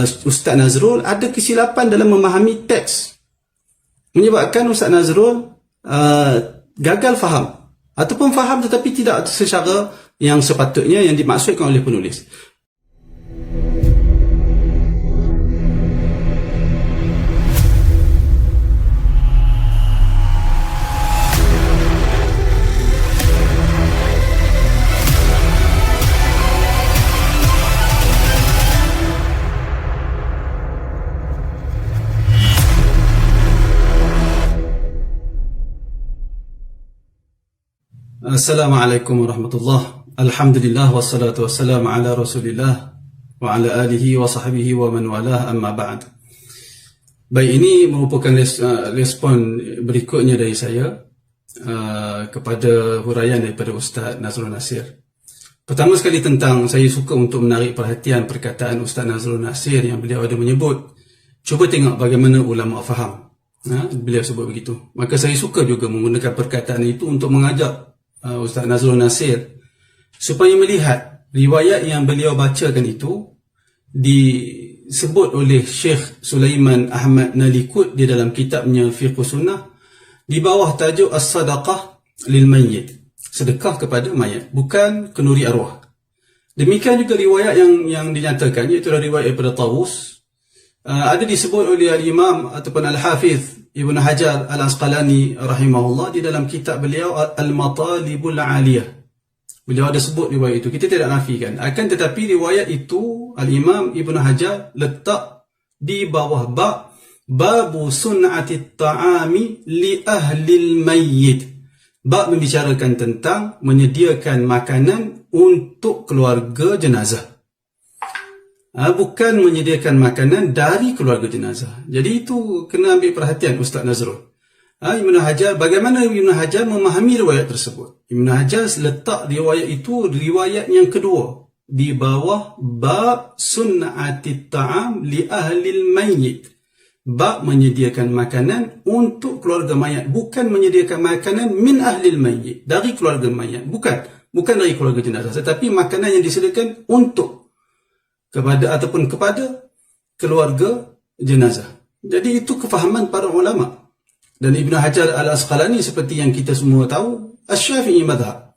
Ustaz Nazrul ada kesilapan dalam memahami teks, menyebabkan Ustaz Nazrul gagal faham ataupun faham tetapi tidak secara yang sepatutnya yang dimaksudkan oleh penulis. Assalamualaikum warahmatullahi. Alhamdulillah wassalatu wassalamu ala Rasulillah wa ala alihi wa sahbihi wa man walah, amma ba'd. Baik, ini merupakan respon berikutnya dari saya kepada huraian daripada Ustaz Nazrul Nasir. Pertama sekali, tentang saya suka untuk menarik perhatian perkataan Ustaz Nazrul Nasir yang beliau ada menyebut, cuba tengok bagaimana ulama faham. Beliau sebut begitu. Maka saya suka juga menggunakan perkataan itu untuk mengajak Ustaz Nazrul Nasir supaya melihat riwayat yang beliau bacakan itu disebut oleh Syekh Sulaiman Ahmad Nalikut di dalam kitabnya Fiqh Sunnah di bawah tajuk As-Sadaqah lil Mayyit, sedekah kepada mayat, bukan kenduri arwah. Demikian juga riwayat yang dinyatakan, iaitu riwayat daripada Tawus, ada disebut oleh Al-Imam ataupun Al-Hafiz Ibn Hajar Al-Asqalani rahimahullah di dalam kitab beliau Al-Matalibul Aliyah. Beliau ada sebut riwayat itu, kita tidak nafikan. Akan tetapi riwayat itu Al-Imam Ibn Hajar letak di bawah babu sun'ati ta'ami li ahlil mayyit. Bab membicarakan tentang menyediakan makanan untuk keluarga jenazah, bukan menyediakan makanan dari keluarga jenazah. Jadi itu kena ambil perhatian Ustaz Nazrul. Ibn Hajar, bagaimana Ibn Hajar memahami riwayat tersebut? Ibn Hajar letak riwayat itu riwayat yang kedua di bawah bab sunnati ta'am li ahlil mayyit. Bab menyediakan makanan untuk keluarga mayat, bukan menyediakan makanan min ahlil mayyit, dari keluarga mayat, bukan dari keluarga jenazah, tetapi makanan yang disediakan untuk kepada keluarga jenazah. Jadi itu kefahaman para ulama. Dan Ibn Hajar Al-Asqalani seperti yang kita semua tahu, Asy-Syafi'i madhab,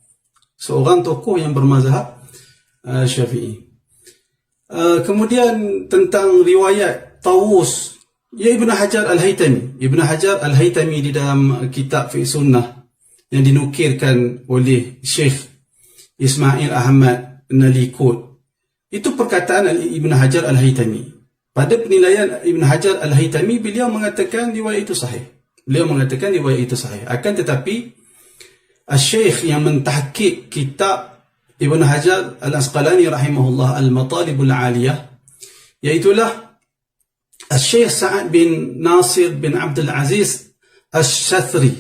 seorang tokoh yang bermazhab Syafi'i. Kemudian tentang riwayat Tawus, ya Ibn Hajar Al-Haytami. Ibn Hajar Al-Haytami di dalam kitab Fiqh Sunnah yang dinukirkan oleh Syekh Ismail Ahmad Nalikut, itu perkataan Ibn Hajar Al-Haytami. Pada penilaian Ibn Hajar Al-Haytami, beliau mengatakan riwayat itu sahih. Akan tetapi Syekh yang mentahqiq kitab Ibn Hajar Al-Asqalani rahimahullah Al-Matalibul Aliyah, iaitulah Syekh Sa'ad bin Nasir bin Abdul Aziz Asy-Syathri.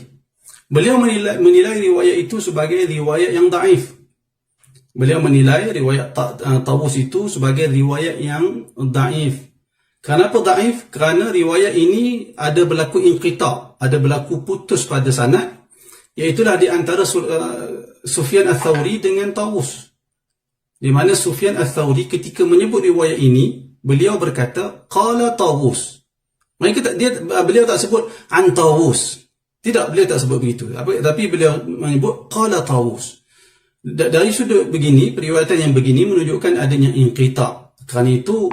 Beliau menilai riwayat itu sebagai riwayat yang daif. Beliau menilai riwayat Tawus itu sebagai riwayat yang daif. Kenapa daif? Kerana riwayat ini ada berlaku inqita', ada berlaku putus pada sanad, iaitulah di antara Sufyan Ats-Tsauri dengan Tawus. Di mana Sufyan Ats-Tsauri ketika menyebut riwayat ini, beliau berkata qala Tawus. Beliau tak sebut an Tawus. Tidak, beliau tak sebut begitu. Tapi beliau menyebut qala Tawus. Dari sudut begini, periwayatan yang begini menunjukkan adanya inqita'. Kerana itu,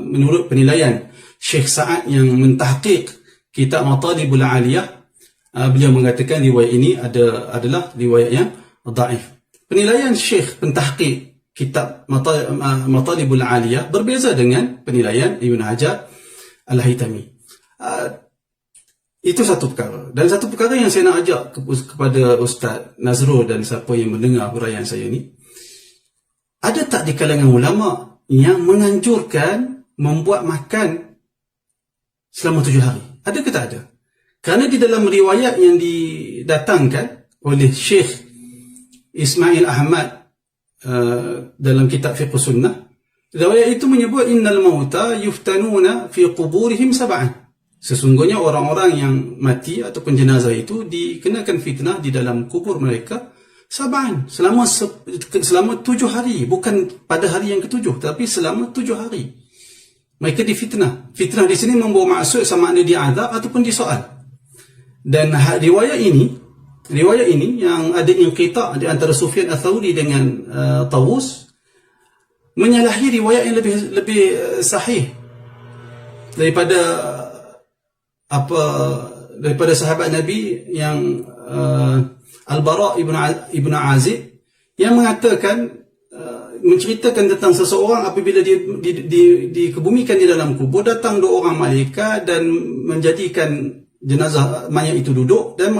menurut penilaian Syekh Sa'ad yang mentahqiq kitab Matalibul Aliyah, beliau mengatakan riwayat ini adalah riwayat yang daif. Penilaian Syekh pentahqiq kitab Matalibul Aliyah berbeza dengan penilaian Ibn Hajar Al-Haytami. Itu satu perkara. Dan satu perkara yang saya nak ajak kepada Ustaz Nazrul dan siapa yang mendengar huraian saya ni, ada tak di kalangan ulama yang menganjurkan membuat makan selama 7 hari? Ada ke tak ada? Kerana di dalam riwayat yang didatangkan oleh Syekh Ismail Ahmad dalam kitab Fiqh Sunnah, riwayat itu menyebut innal mauta yuftanuna fi quburihim sab'an. Sesungguhnya orang-orang yang mati ataupun jenazah itu dikenakan fitnah di dalam kubur mereka sab'an, selama 7 hari, bukan pada hari yang ke-7, tapi selama 7 hari. Mereka difitnah. Fitnah di sini membawa maksud sama ada diazab ataupun disoal. Dan riwayat ini yang ada inqita' di antara Sufyan Ats-Tsauri dengan Tawus menyalahi riwayat yang lebih sahih daripada sahabat Nabi yang Al-Bara' ibn Azib yang mengatakan menceritakan tentang seseorang apabila dia dikebumikan di dalam kubur, datang dua orang malaikat dan menjadikan jenazah mayat itu duduk dan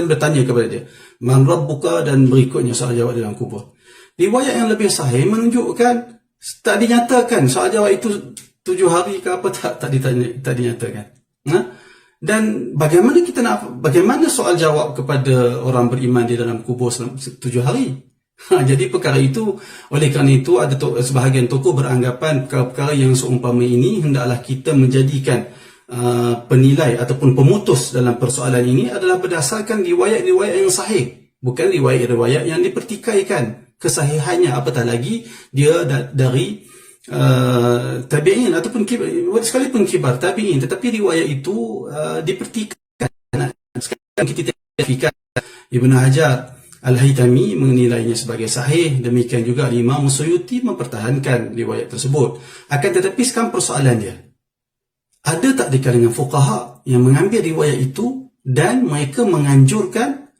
bertanya kepada dia, man rabbuka, dan berikutnya soal jawab dalam kubur. Riwayat yang lebih sahih menunjukkan tak dinyatakan soal jawab itu 7 hari ke apa, tak dinyatakan. Dan bagaimana soal jawab kepada orang beriman di dalam kubur selama 7 hari? Jadi perkara itu, oleh kerana itu ada sebahagian tokoh beranggapan perkara yang seumpama ini hendaklah kita menjadikan penilai ataupun pemutus dalam persoalan ini adalah berdasarkan riwayat-riwayat yang sahih, bukan riwayat-riwayat yang dipertikaikan kesahihannya, apatah lagi dia dari tabi'in ataupun sekalipun kibar tabi'in, tetapi riwayat itu dipertikaikan. Sekarang kita fikir Ibn Hajar Al-Haytami menilainya sebagai sahih, demikian juga Imam Suyuti mempertahankan riwayat tersebut. Akan tetapi sekarang persoalan dia, ada tak di kalangan fuqaha yang mengambil riwayat itu dan mereka menganjurkan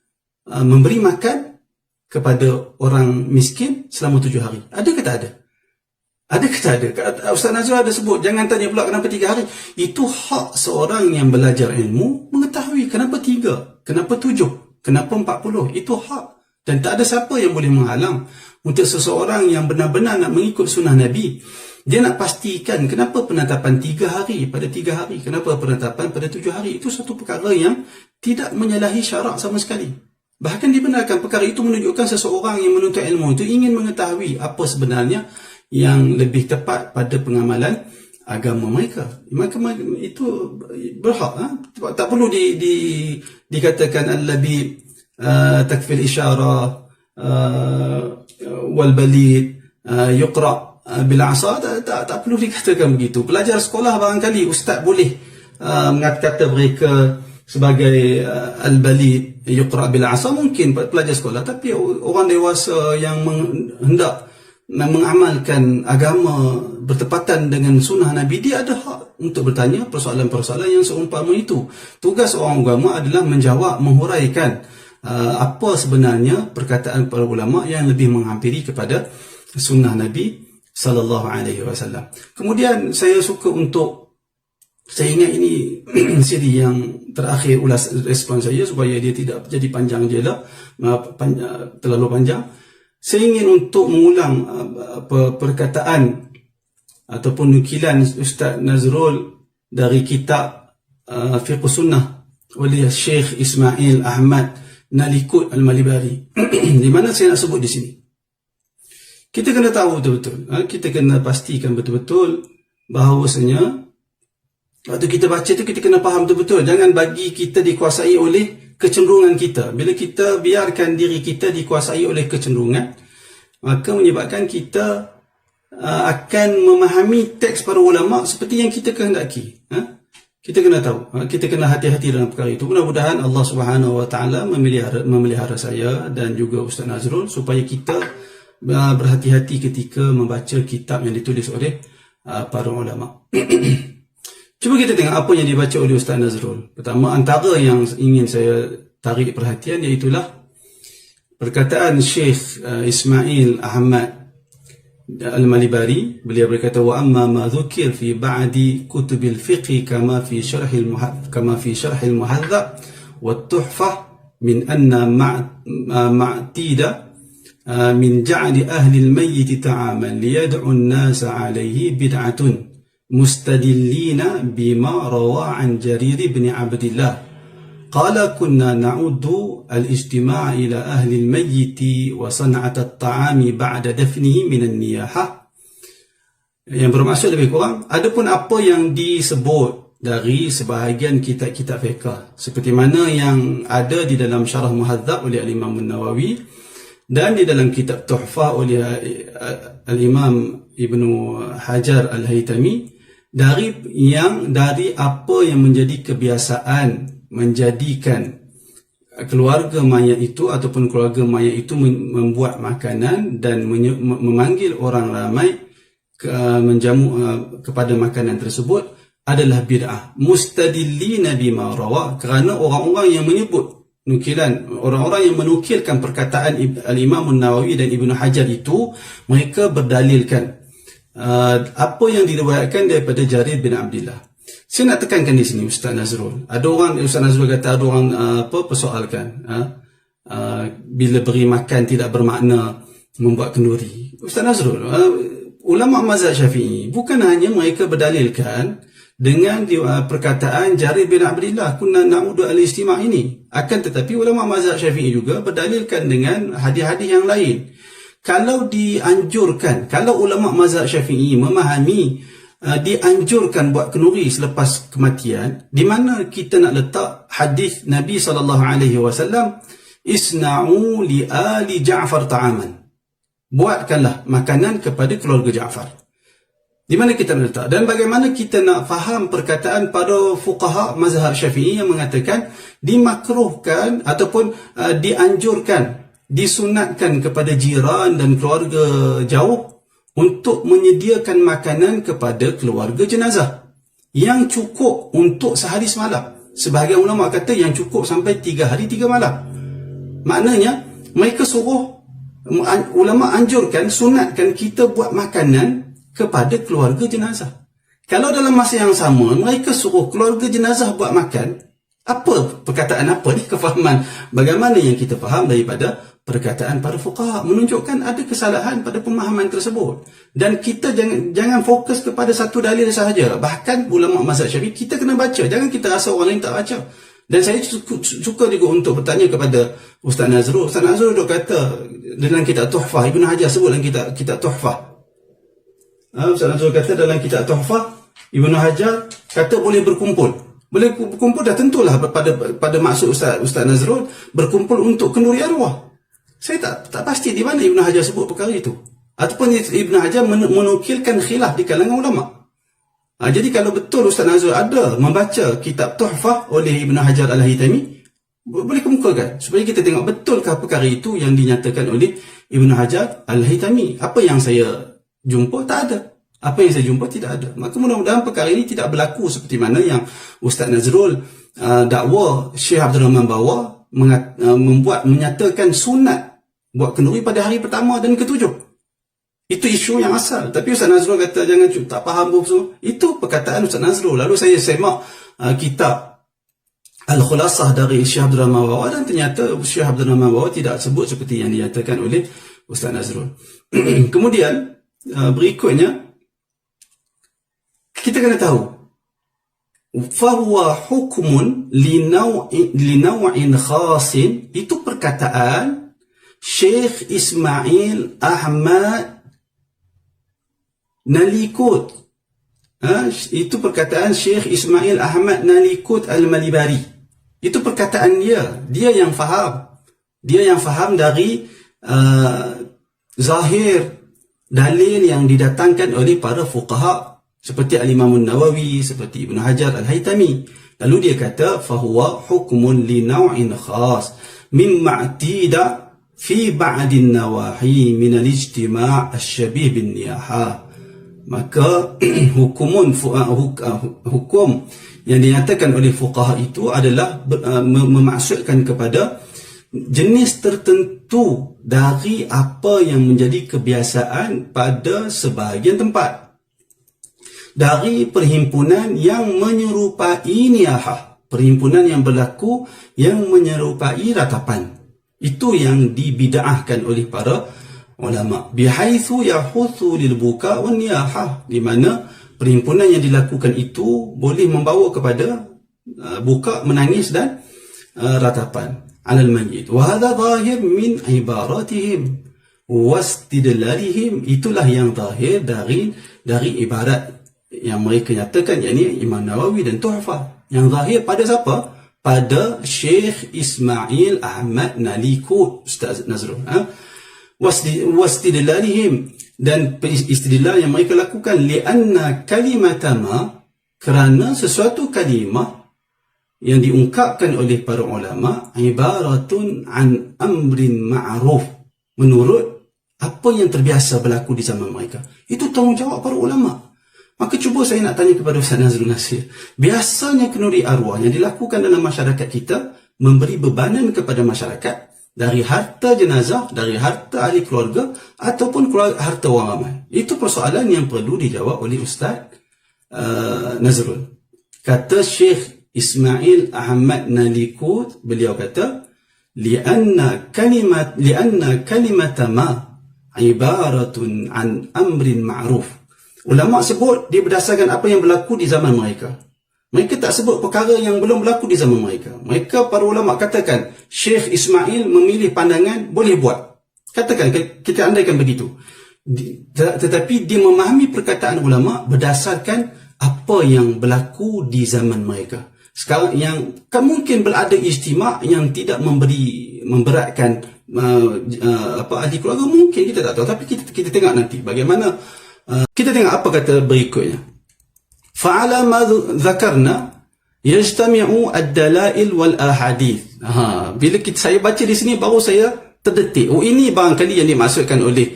memberi makan kepada orang miskin selama 7 hari? Ada ke tak ada? Ada ke tak ada? Ustaz Nazrul ada sebut, jangan tanya pula kenapa 3 hari. Itu hak seorang yang belajar ilmu mengetahui kenapa 3, kenapa 7, kenapa 40. Itu hak. Dan tak ada siapa yang boleh menghalang untuk seseorang yang benar-benar nak mengikut sunnah Nabi. Dia nak pastikan kenapa penetapan 3 hari pada 3 hari, kenapa penetapan pada 7 hari. Itu satu perkara yang tidak menyalahi syarak sama sekali. Bahkan dibenarkan. Perkara itu menunjukkan seseorang yang menuntut ilmu itu ingin mengetahui apa sebenarnya yang lebih tepat pada pengamalan agama mereka. Maka itu berhak. Tak perlu dikatakan al-labi takfil isyarah wal balid yuqra bil asa, tak perlu dikatakan begitu. Pelajar sekolah barangkali ustaz boleh mengata mereka sebagai al-balid yuqra bil asa, mungkin pelajar sekolah, tapi orang dewasa yang hendak mengamalkan agama bertepatan dengan sunnah Nabi, dia ada hak untuk bertanya persoalan-persoalan yang seumpama itu. Tugas orang agama adalah menjawab, menghuraikan apa sebenarnya perkataan para ulama yang lebih menghampiri kepada sunnah Nabi sallallahu alaihi wasallam. Kemudian saya suka untuk, saya ingat ini siri yang terakhir ulas respon saya supaya dia tidak jadi panjang jela, terlalu panjang. Saya ingin untuk mengulang perkataan ataupun nukilan Ustaz Nazrul dari kitab Fiqh Sunnah oleh Syekh Ismail Ahmad Nalikut Al-Malibari, di mana saya nak sebut di sini. Kita kena tahu betul-betul, kita kena pastikan betul-betul bahawasanya waktu kita baca tu kita kena faham betul-betul. Jangan bagi kita dikuasai oleh kecenderungan kita. Bila kita biarkan diri kita dikuasai oleh kecenderungan, maka menyebabkan kita akan memahami teks para ulama seperti yang kita kehendaki. Kita kena tahu, kita kena hati-hati dalam perkara itu. Mudah-mudahan Allah Subhanahu Wa Taala memelihara saya dan juga Ustaz Nazrul supaya kita berhati-hati ketika membaca kitab yang ditulis oleh para ulama. Cuba kita tengok apa yang dibaca oleh Ustaz Nazrul. Pertama, antara yang ingin saya tarik perhatian iaitulah perkataan Syekh Ismail Ahmad Al-Malibari. Beliau berkata, wa amma ma dhukir fi ba'di kutubil fiqh kama fi syarh al-muhadzab wa tuhfah min anna ma'tida min ja'li ahli al-mayyit ta'aman liyad'u an-nas 'alayhi bid'atun mustadillina bima rawa 'an Jarir ibn Abdillah qala kunna na'uddu al-ijtima' ila ahli al-mayyit wa san'at at-ta'ami ba'da dafnihi min an-niyahah. Yang bermaksud lebih kurang, adapun apa yang disebut dari sebahagian kitab-kitab fiqh seperti mana yang ada di dalam Syarah Muhadzab oleh Al-Imam An-Nawawi dan di dalam kitab Tuhfah oleh Al-Imam Ibnu Hajar Al-Haytami, dari apa yang menjadi kebiasaan menjadikan keluarga mayat itu ataupun keluarga mayat itu membuat makanan dan memanggil orang ramai menjamu kepada makanan tersebut adalah bid'ah. Mustadillina bima rawa, kerana orang-orang yang menyebut orang-orang yang menukilkan perkataan Al-Imam An-Nawawi dan Ibnu Hajar itu, mereka berdalilkan apa yang diriwayatkan daripada Jarir bin Abdullah. Saya nak tekankan di sini Ustaz Nazrul. Ustaz Nazrul kata ada orang persoalkan bila beri makan tidak bermakna membuat kenduri. Ustaz Nazrul, ulama mazhab Syafi'i bukan hanya mereka berdalilkan dengan perkataan Jarir bin Abdullah kunna na'udu al-istima' ini, akan tetapi ulama mazhab Syafi'i juga berdalilkan dengan hadis-hadis yang lain. Kalau ulama mazhab Syafi'i memahami dianjurkan buat kenduri selepas kematian, di mana kita nak letak hadis Nabi SAW, isna'u li ali Ja'far ta'aman, buatkanlah makanan kepada keluarga Ja'far. Di mana kita nak letak, dan bagaimana kita nak faham perkataan para fuqaha mazhab Syafi'i yang mengatakan dimakruhkan ataupun dianjurkan, disunatkan kepada jiran dan keluarga jauh untuk menyediakan makanan kepada keluarga jenazah yang cukup untuk sehari semalam. Sebahagian ulama kata yang cukup sampai 3 hari 3 malam. Maknanya mereka suruh, ulama anjurkan, sunatkan kita buat makanan kepada keluarga jenazah. Kalau dalam masa yang sama mereka suruh keluarga jenazah buat makan, apa perkataan apa ni, kefahaman bagaimana yang kita faham daripada perkataan para fuqaha menunjukkan ada kesalahan pada pemahaman tersebut. Dan kita jangan fokus kepada satu dalil sahaja. Bahkan ulama mazhab Syafi'i kita kena baca, jangan kita rasa orang lain tak baca. Dan saya suka juga untuk bertanya kepada Ustaz Nazrul. Ustaz Nazrul duk kata dalam kitab Tuhfah, Ibnu Hajar sebut dalam kitab Tuhfah. Ustaz Nazrul kata dalam kitab Tuhfah, Ibnu Hajar kata boleh berkumpul. Boleh berkumpul dah tentulah pada maksud Ustaz Nazrul berkumpul untuk kenduri arwah. Saya tak pasti di mana Ibnu Hajar sebut perkara itu, ataupun Ibnu Hajar menukilkan khilaf di kalangan ulama. Jadi kalau betul Ustaz Nazrul ada membaca kitab Tuhfah oleh Ibnu Hajar Al-Haytami, boleh kemukakan supaya kita tengok betulkah perkara itu yang dinyatakan oleh Ibnu Hajar Al-Haytami. Apa yang saya jumpa tak ada, apa yang saya jumpa tidak ada. Maka mudah-mudahan perkara ini tidak berlaku seperti mana yang Ustaz Nazrul dakwa Syekh Abdul Rahman bawa, menyatakan sunat buat kenduri pada hari pertama dan ketujuh. Itu isu yang asal. Tapi Ustaz Nazrul kata jangan tak faham semua. Itu perkataan Ustaz Nazrul. Lalu saya semak kitab Al-Khulasah dari Syekh Abdul Rahman bawa, dan ternyata Syekh Abdul Rahman bawa tidak sebut seperti yang dinyatakan oleh Ustaz Nazrul. Kemudian berikutnya kita kena tahu fahuwa hukmun linaw'in khasin, itu perkataan Syekh Ismail Ahmad Nalikut. Itu perkataan Syekh Ismail Ahmad Nalikut Al-Malibari. Itu perkataan dia yang faham. Dia yang faham dari zahir dalil yang didatangkan oleh para fuqaha seperti Al-Imam An-Nawawi, seperti Ibnu Hajar Al-Haytami. Lalu dia kata fahuwa hukmun li naw'in khas mimma i'tida fi ba'din nawahi min al-ijtima' asy-syabih bin niyahah. Maka hukum yang dinyatakan oleh fuqaha itu adalah memaksudkan kepada jenis tertentu dari apa yang menjadi kebiasaan pada sebahagian tempat, dari perhimpunan yang menyerupai niyahah, perhimpunan yang berlaku yang menyerupai ratapan. Itu yang dibid'ahkan oleh para ulama. Bihaitsu yahutsu lil buka wan niyahah, di mana perhimpunan yang dilakukan itu boleh membawa kepada buka, menangis dan ratapan alal mayyit. Wa hadha zahir min ibaratihim wastidlalihim, itulah yang zahir dari ibarat yang mereka nyatakan, yakni Imam Nawawi dan Tuhfah. Yang zahir pada siapa? Pada Syekh Ismail Ahmad Nalikut, Ustaz Nazrul. wastidlalihim, dan istidlal yang mereka lakukan, lianna kalimatama, kerana sesuatu kalimah yang diungkapkan oleh para ulama, ibaratun an amrin ma'ruf, menurut apa yang terbiasa berlaku di zaman mereka. Itu tanggungjawab para ulama. Maka cuba saya nak tanya kepada Ustaz Nazrul Nasir, biasanya kenduri arwah yang dilakukan dalam masyarakat kita memberi bebanan kepada masyarakat dari harta jenazah, dari harta ahli keluarga, ataupun harta wang ramai. Itu persoalan yang perlu dijawab oleh Ustaz Nazrul. Kata Syekh Ismail Ahmad Nalikut, beliau kata, lianna kalimat ma ibaratun an amrin ma'ruf. Ulama sebut dia berdasarkan apa yang berlaku di zaman mereka. Mereka tak sebut perkara yang belum berlaku di zaman mereka. Mereka, para ulama katakan, Syekh Ismail memilih pandangan boleh buat. Katakan, kita andaikan begitu. Tetapi dia memahami perkataan ulama berdasarkan apa yang berlaku di zaman mereka. Sekarang yang mungkin berada ijtima' yang tidak memberatkan ahli keluarga, mungkin kita tak tahu. Tapi kita tengok nanti bagaimana. Kita tengok apa kata berikutnya. Fa'ala ma dzakarna yajtami'u ad-dalail wal ahadith. Bila saya baca di sini baru saya terdetik. Ini barangkali yang dimaksudkan oleh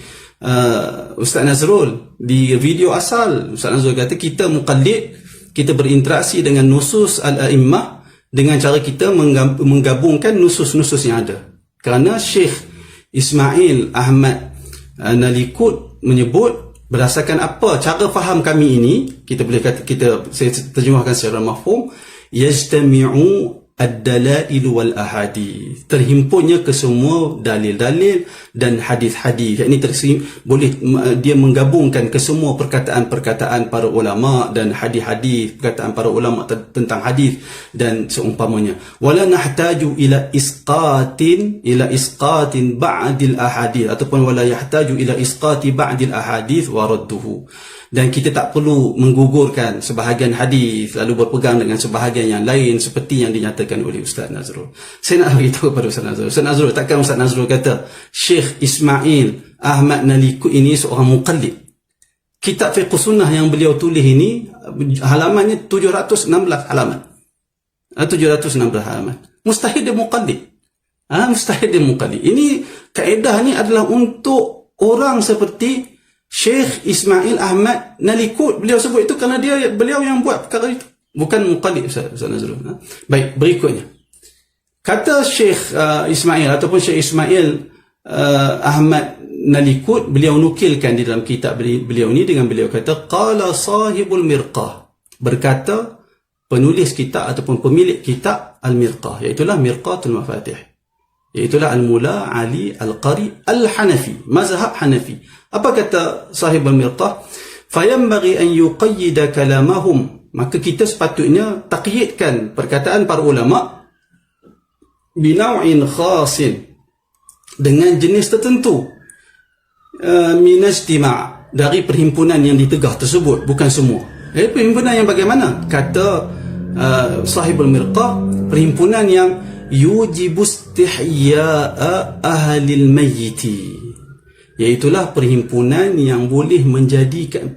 Ustaz Nazrul di video asal. Ustaz Nazrul kata kita muqallid, kita berinteraksi dengan nusus al-a'immah dengan cara kita menggabungkan nusus-nusus yang ada. Kerana Syekh Ismail Ahmad Nalikut menyebut berdasarkan apa cara faham kami ini, kita boleh kata, saya terjemahkan secara mafhum, yajtami'u ad-dalail wal ahadith, terhimpunnya kesemua dalil-dalil dan hadis-hadis. Ini boleh dia menggabungkan kesemua perkataan-perkataan para ulama dan hadis-hadis, perkataan para ulama tentang hadis dan seumpamanya. Wala nahtaju ila isqatin ba'dil ahadith, ataupun wala yahtaju ila isqati ba'dil ahadith wa radduhu. Dan kita tak perlu menggugurkan sebahagian hadis lalu berpegang dengan sebahagian yang lain seperti yang dinyatakan oleh Ustaz Nazrul. Saya nak beritahu kepada Ustaz Nazrul. Ustaz Nazrul, takkan Ustaz Nazrul kata Syekh Ismail Ahmad Nalikut ini seorang muqallid. Kitab fiqh sunnah yang beliau tulis ini halamannya 716 halaman. 716 halaman. Mustahil dia muqallid. Mustahil dia muqallid. Ini kaedah ni adalah untuk orang seperti Syekh Ismail Ahmad Nalikut. Beliau sebut itu kerana beliau yang buat perkara itu, bukan muqallid Ustaz Nazrul. Baik, berikutnya. Kata Syekh Ismail ataupun Syekh Ismail Ahmad Nalikut, beliau nukilkan di dalam kitab beliau ni dengan beliau kata, qala sahibul mirqah, berkata penulis kitab ataupun pemilik kitab Al-Mirqah, iaitulah Mirqatul Mafatih, iaitulah Al-Mula Ali Al-Qari Al-Hanafi, mazhab Hanafi. Apa kata sahib al-mirqah? Fayambaghi an yuqayyida kalamahum, maka kita sepatutnya taqyidkan perkataan para ulama binaw'in khasin, dengan jenis tertentu, min ijtima', dari perhimpunan yang ditegah tersebut, bukan semua. Perhimpunan yang bagaimana? Kata sahib al-mirqah, perhimpunan yang yujibu istihya'a ahlil mayyiti, iaitulah perhimpunan yang boleh menjadikan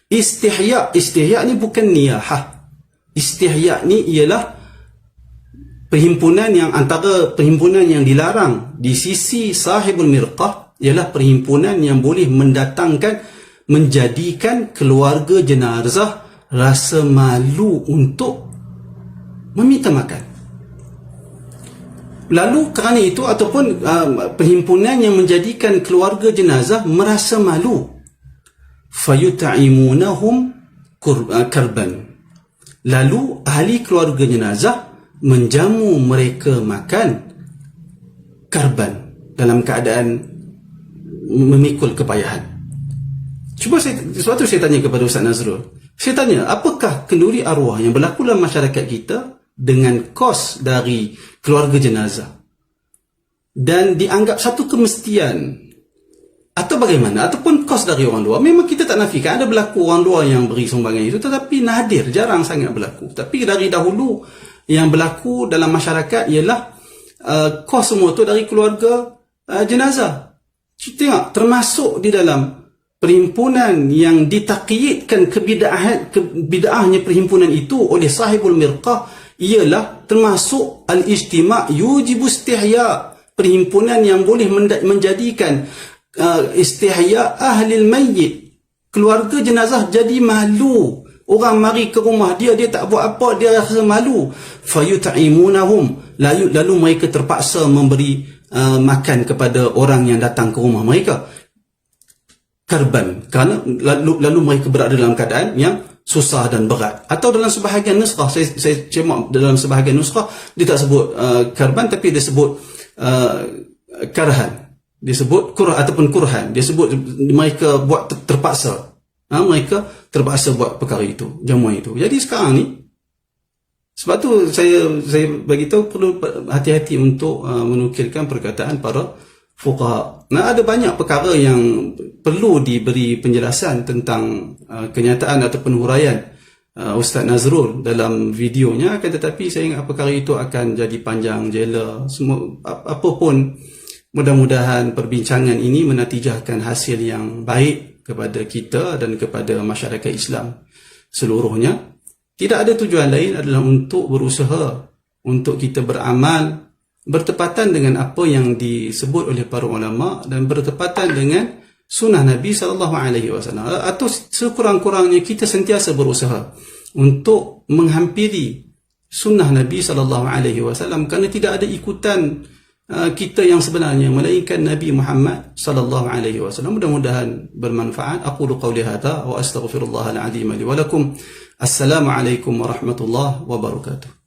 istihya. Istihya ni bukan niyahah. Istihya ni ialah perhimpunan yang antara perhimpunan yang dilarang di sisi sahibul mirqah, ialah perhimpunan yang boleh menjadikan keluarga jenazah rasa malu untuk meminta makan. Lalu kerana itu, ataupun perhimpunan yang menjadikan keluarga jenazah merasa malu, fayut'imunahum karban, lalu ahli keluarga jenazah menjamu mereka makan karban, dalam keadaan memikul kepayahan. Suatu saya tanya kepada Ustaz Nazrul, saya tanya, apakah kenduri arwah yang berlaku dalam masyarakat kita dengan kos dari keluarga jenazah dan dianggap satu kemestian atau bagaimana, ataupun kos dari orang luar? Memang kita tak nafikan ada berlaku orang luar yang beri sumbangan itu, tetapi nadir, jarang sangat berlaku. Tapi dari dahulu yang berlaku dalam masyarakat ialah kos semua tu dari keluarga jenazah. Tengok, termasuk di dalam perhimpunan yang ditakyidkan kebid'ahnya perhimpunan itu oleh sahibul mirqah ialah termasuk al-ijtima' yujibu istihya, perhimpunan yang boleh menjadikan istihya ahlil mayyit, keluarga jenazah jadi malu. Orang mari ke rumah dia tak buat apa, dia rasa malu. Fayut'imunahum, lalu mereka terpaksa memberi makan kepada orang yang datang ke rumah mereka. Karban, kerana lalu mereka berada dalam keadaan yang susah dan berat. Atau dalam sebahagian nuskhah, saya cemak dalam sebahagian nuskhah dia tak sebut karban, tapi dia sebut karhan, dia sebut ataupun kurhan, dia sebut mereka buat terpaksa. Mereka terpaksa buat perkara itu, jamuan itu. Jadi sekarang ni, sebab tu saya bagi tahu perlu hati-hati untuk menukilkan perkataan para fuqaha. Nah, ada banyak perkara yang perlu diberi penjelasan tentang kenyataan ataupun huraian Ustaz Nazrul dalam videonya, akan tetapi saya ingat perkara itu akan jadi panjang jela. Semua apapun, mudah-mudahan perbincangan ini menatijahkan hasil yang baik kepada kita dan kepada masyarakat Islam seluruhnya. Tidak ada tujuan lain adalah untuk berusaha untuk kita beramal bertepatan dengan apa yang disebut oleh para ulama dan bertepatan dengan sunnah Nabi SAW, atau sekurang-kurangnya kita sentiasa berusaha untuk menghampiri sunnah Nabi SAW, kerana tidak ada ikutan kita yang sebenarnya melainkan Nabi Muhammad SAW. Mudah-mudahan bermanfaat. Aqulu qawli hadha wa astaghfirullahal azim li wa lakum. Assalamualaikum warahmatullahi wabarakatuh.